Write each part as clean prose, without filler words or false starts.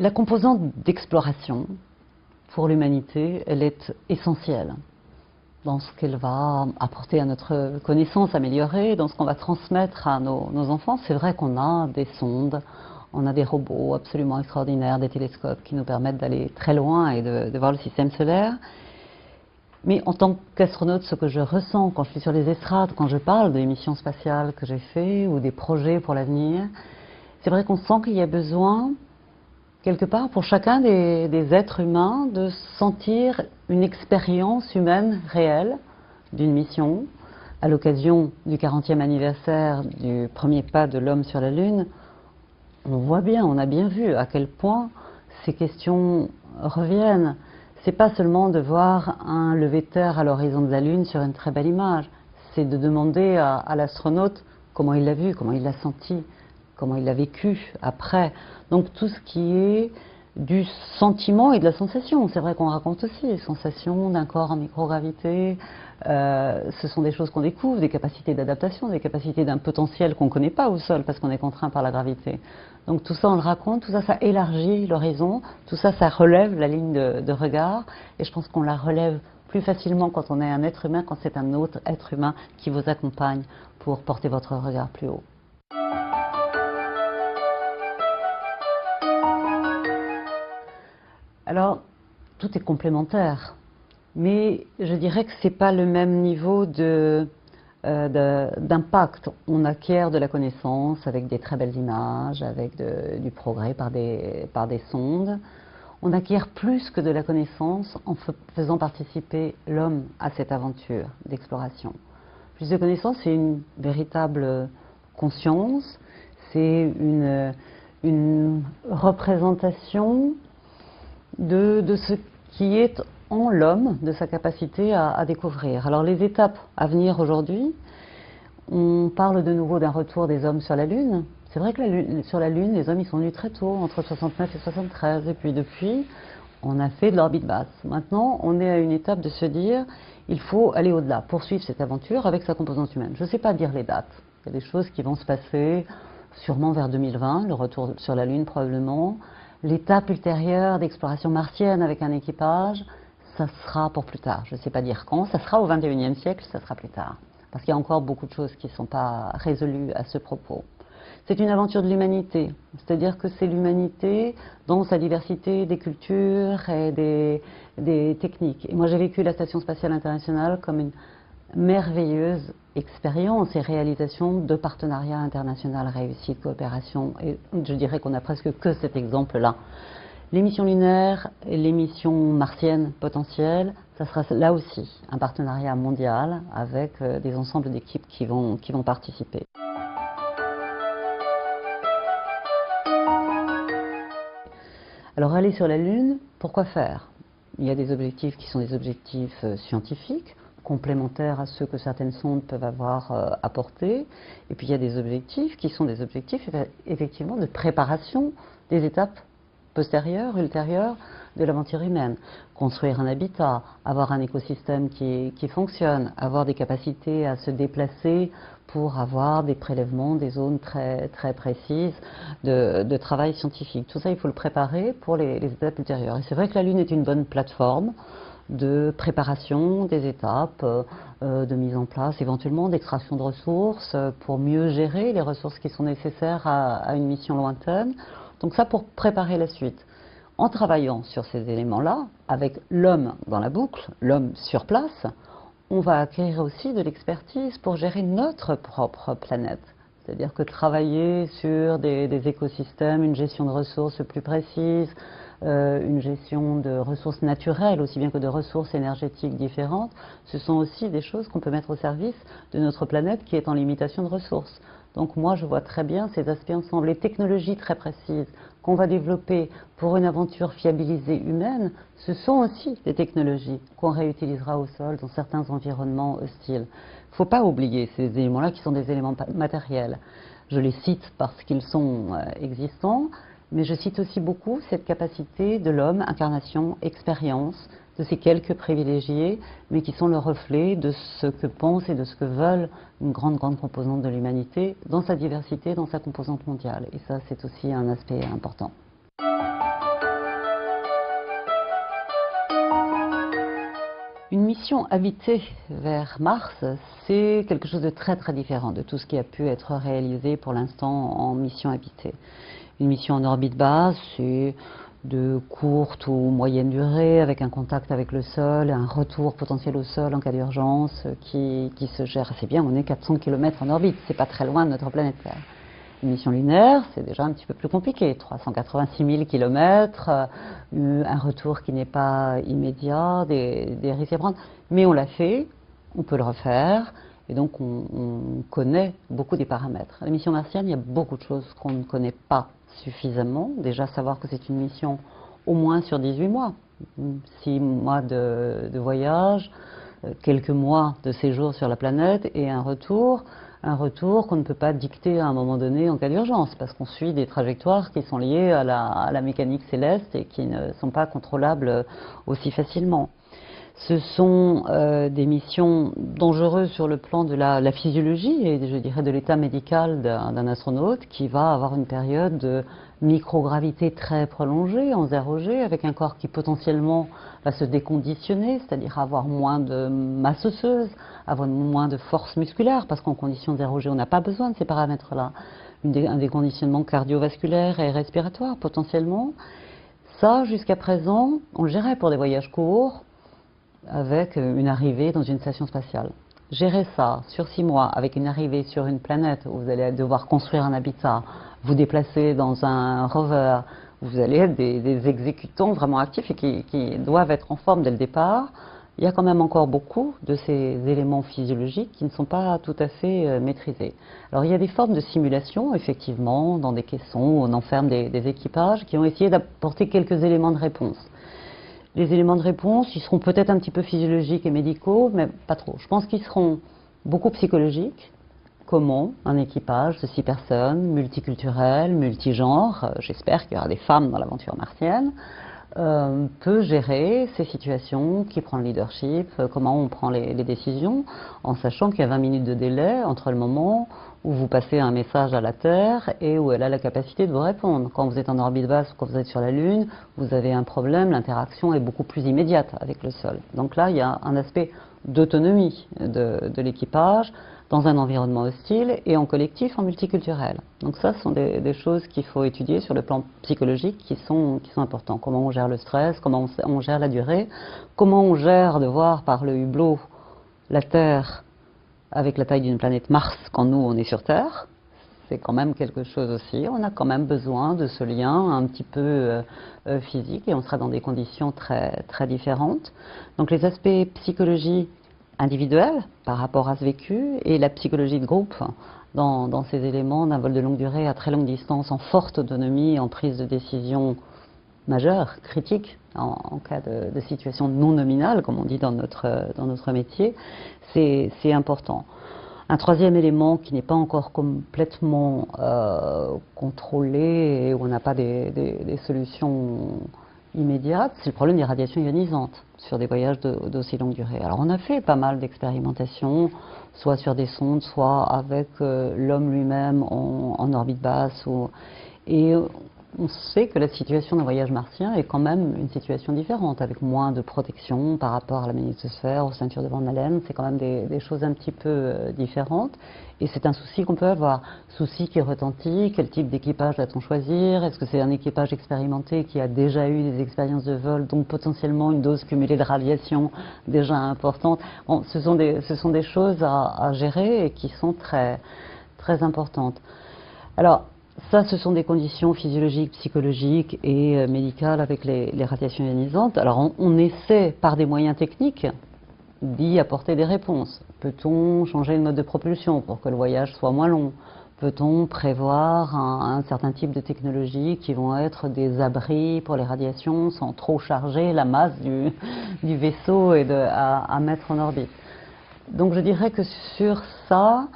La composante d'exploration pour l'humanité, elle est essentielle dans ce qu'elle va apporter à notre connaissance améliorée, dans ce qu'on va transmettre à nos enfants. C'est vrai qu'on a des sondes, on a des robots absolument extraordinaires, des télescopes qui nous permettent d'aller très loin et de voir le système solaire. Mais en tant qu'astronaute, ce que je ressens quand je suis sur les estrades, quand je parle des missions spatiales que j'ai faites ou des projets pour l'avenir, c'est vrai qu'on sent qu'il y a besoin, quelque part, pour chacun des êtres humains, de sentir une expérience humaine réelle d'une mission. À l'occasion du 40e anniversaire du premier pas de l'homme sur la Lune, on voit bien, on a bien vu à quel point ces questions reviennent. C'est pas seulement de voir un lever de terre à l'horizon de la Lune sur une très belle image, c'est de demander à l'astronaute comment il l'a vu, comment il l'a senti, comment il l'a vécu après. Donc tout ce qui est du sentiment et de la sensation. C'est vrai qu'on raconte aussi les sensations d'un corps en microgravité. Ce sont des choses qu'on découvre, des capacités d'adaptation, des capacités d'un potentiel qu'on ne connaît pas au sol parce qu'on est contraint par la gravité. Donc tout ça on le raconte, tout ça ça élargit l'horizon, tout ça ça relève la ligne de regard et je pense qu'on la relève plus facilement quand on est un être humain, quand c'est un autre être humain qui vous accompagne pour porter votre regard plus haut. Alors, tout est complémentaire, mais je dirais que ce n'est pas le même niveau d'impact. On acquiert de la connaissance avec des très belles images, avec du progrès par des sondes. On acquiert plus que de la connaissance en faisant participer l'homme à cette aventure d'exploration. Plus de connaissance, c'est une véritable conscience, c'est une représentation de ce qui est en l'homme, de sa capacité à découvrir. Alors les étapes à venir aujourd'hui, on parle de nouveau d'un retour des hommes sur la Lune. C'est vrai que sur la Lune, les hommes ils sont venus très tôt, entre 69 et 73, et puis depuis, on a fait de l'orbite basse. Maintenant, on est à une étape de se dire, il faut aller au-delà, poursuivre cette aventure avec sa composante humaine. Je ne sais pas dire les dates. Il y a des choses qui vont se passer sûrement vers 2020, le retour sur la Lune probablement. L'étape ultérieure d'exploration martienne avec un équipage, ça sera pour plus tard. Je ne sais pas dire quand, ça sera au XXIe siècle, ça sera plus tard. Parce qu'il y a encore beaucoup de choses qui ne sont pas résolues à ce propos. C'est une aventure de l'humanité, c'est-à-dire que c'est l'humanité dans sa diversité des cultures et des techniques. Et moi j'ai vécu la Station Spatiale Internationale comme une merveilleuse expérience et réalisation de partenariats internationaux réussis, de coopération. Et je dirais qu'on n'a presque que cet exemple-là. Les missions lunaires et les missions martiennes potentielles, ça sera là aussi un partenariat mondial avec des ensembles d'équipes qui vont participer. Alors aller sur la Lune, pourquoi faire? Il y a des objectifs qui sont des objectifs scientifiques, complémentaires à ceux que certaines sondes peuvent avoir apportés. Et puis il y a des objectifs qui sont des objectifs effectivement de préparation des étapes postérieures, ultérieures de l'aventure humaine. Construire un habitat, avoir un écosystème qui fonctionne, avoir des capacités à se déplacer pour avoir des prélèvements, des zones très, très précises de travail scientifique. Tout ça, il faut le préparer pour les étapes ultérieures. Et c'est vrai que la Lune est une bonne plateforme de préparation des étapes, de mise en place éventuellement d'extraction de ressources pour mieux gérer les ressources qui sont nécessaires à une mission lointaine. Donc ça pour préparer la suite. En travaillant sur ces éléments-là, avec l'homme dans la boucle, l'homme sur place, on va acquérir aussi de l'expertise pour gérer notre propre planète. C'est-à-dire que travailler sur des écosystèmes, une gestion de ressources plus précise, une gestion de ressources naturelles aussi bien que de ressources énergétiques différentes, ce sont aussi des choses qu'on peut mettre au service de notre planète qui est en limitation de ressources. Donc moi je vois très bien ces aspects ensemble. Les technologies très précises qu'on va développer pour une aventure fiabilisée humaine, ce sont aussi des technologies qu'on réutilisera au sol dans certains environnements hostiles. Il ne faut pas oublier ces éléments-là qui sont des éléments matériels. Je les cite parce qu'ils sont existants, mais je cite aussi beaucoup cette capacité de l'homme, incarnation, expérience, de ces quelques privilégiés, mais qui sont le reflet de ce que pensent et de ce que veulent une grande composante de l'humanité, dans sa diversité, dans sa composante mondiale. Et ça, c'est aussi un aspect important. Une mission habitée vers Mars, c'est quelque chose de très très différent de tout ce qui a pu être réalisé pour l'instant en mission habitée. Une mission en orbite basse, c'est de courte ou moyenne durée, avec un contact avec le sol, un retour potentiel au sol en cas d'urgence qui se gère assez bien. On est 400 km en orbite, c'est pas très loin de notre planète Terre. Une mission lunaire, c'est déjà un petit peu plus compliqué, 386 000 km, un retour qui n'est pas immédiat, des risques à prendre. Mais on l'a fait, on peut le refaire, et donc on connaît beaucoup des paramètres. La mission martienne, il y a beaucoup de choses qu'on ne connaît pas suffisamment. Déjà savoir que c'est une mission au moins sur 18 mois, 6 mois de voyage, quelques mois de séjour sur la planète et un retour qu'on ne peut pas dicter à un moment donné en cas d'urgence, parce qu'on suit des trajectoires qui sont liées à la mécanique céleste et qui ne sont pas contrôlables aussi facilement. Ce sont des missions dangereuses sur le plan de la physiologie et je dirais de l'état médical d'un astronaute qui va avoir une période de microgravité très prolongée en 0G avec un corps qui potentiellement va se déconditionner, c'est-à-dire avoir moins de masse osseuse, avoir moins de force musculaire parce qu'en conditions 0G on n'a pas besoin de ces paramètres-là. Un déconditionnement cardiovasculaire et respiratoire potentiellement. Ça, jusqu'à présent, on le gérait pour des voyages courts, avec une arrivée dans une station spatiale. Gérer ça sur 6 mois avec une arrivée sur une planète où vous allez devoir construire un habitat, vous déplacer dans un rover, vous allez être des exécutants vraiment actifs et qui doivent être en forme dès le départ. Il y a quand même encore beaucoup de ces éléments physiologiques qui ne sont pas tout à fait maîtrisés. Alors il y a des formes de simulation, effectivement, dans des caissons où on enferme des équipages qui ont essayé d'apporter quelques éléments de réponse. Les éléments de réponse, ils seront peut-être un petit peu physiologiques et médicaux, mais pas trop. Je pense qu'ils seront beaucoup psychologiques. Comment un équipage de 6 personnes, multiculturel, multigenre, j'espère qu'il y aura des femmes dans l'aventure martienne, peut gérer ces situations, qui prend le leadership, comment on prend les décisions, en sachant qu'il y a 20 minutes de délai entre le moment où vous passez un message à la Terre et où elle a la capacité de vous répondre. Quand vous êtes en orbite basse ou quand vous êtes sur la Lune, vous avez un problème, l'interaction est beaucoup plus immédiate avec le sol. Donc là, il y a un aspect d'autonomie de l'équipage dans un environnement hostile et en collectif, en multiculturel. Donc ça, ce sont des choses qu'il faut étudier sur le plan psychologique qui sont importants. Comment on gère le stress, comment on gère la durée, comment on gère de voir par le hublot la Terre avec la taille d'une planète Mars quand nous, on est sur Terre. C'est quand même quelque chose aussi. On a quand même besoin de ce lien un petit peu physique et on sera dans des conditions très, très différentes. Donc les aspects psychologie individuelle par rapport à ce vécu et la psychologie de groupe dans ces éléments d'un vol de longue durée à très longue distance en forte autonomie, en prise de décision majeure, critique, en cas de situation non nominale, comme on dit dans notre métier, c'est important. Un troisième élément qui n'est pas encore complètement contrôlé et où on n'a pas des solutions immédiate, c'est le problème des radiations ionisantes sur des voyages d'aussi longue durée. Alors on a fait pas mal d'expérimentations, soit sur des sondes, soit avec l'homme lui-même en orbite basse. Et on sait que la situation d'un voyage martien est quand même une situation différente, avec moins de protection par rapport à la magnétosphère, aux ceintures de Van Allen. C'est quand même des choses un petit peu différentes. Et c'est un souci qu'on peut avoir. Souci qui retentit, quel type d'équipage va-t-on choisir? Est-ce que c'est un équipage expérimenté qui a déjà eu des expériences de vol, donc potentiellement une dose cumulée de radiation déjà importante? Bon, ce sont des choses à gérer et qui sont très, très importantes. Alors, ça, ce sont des conditions physiologiques, psychologiques et médicales avec les radiations ionisantes. Alors, on essaie par des moyens techniques d'y apporter des réponses. Peut-on changer le mode de propulsion pour que le voyage soit moins long? Peut-on prévoir un certain type de technologies qui vont être des abris pour les radiations sans trop charger la masse du vaisseau et à mettre en orbite? Donc je dirais que sur ça,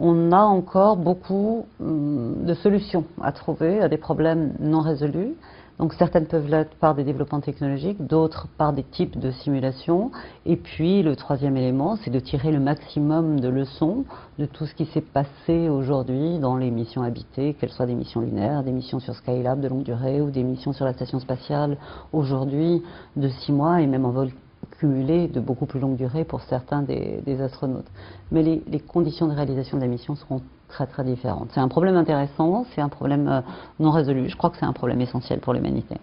on a encore beaucoup de solutions à trouver à des problèmes non résolus. Donc certaines peuvent l'être par des développements technologiques, d'autres par des types de simulations. Et puis le troisième élément, c'est de tirer le maximum de leçons de tout ce qui s'est passé aujourd'hui dans les missions habitées, qu'elles soient des missions lunaires, des missions sur Skylab de longue durée ou des missions sur la station spatiale aujourd'hui de 6 mois et même en vol cumulée de beaucoup plus longue durée pour certains des astronautes. Mais les conditions de réalisation de la mission seront très très différentes. C'est un problème intéressant, c'est un problème non résolu. Je crois que c'est un problème essentiel pour l'humanité.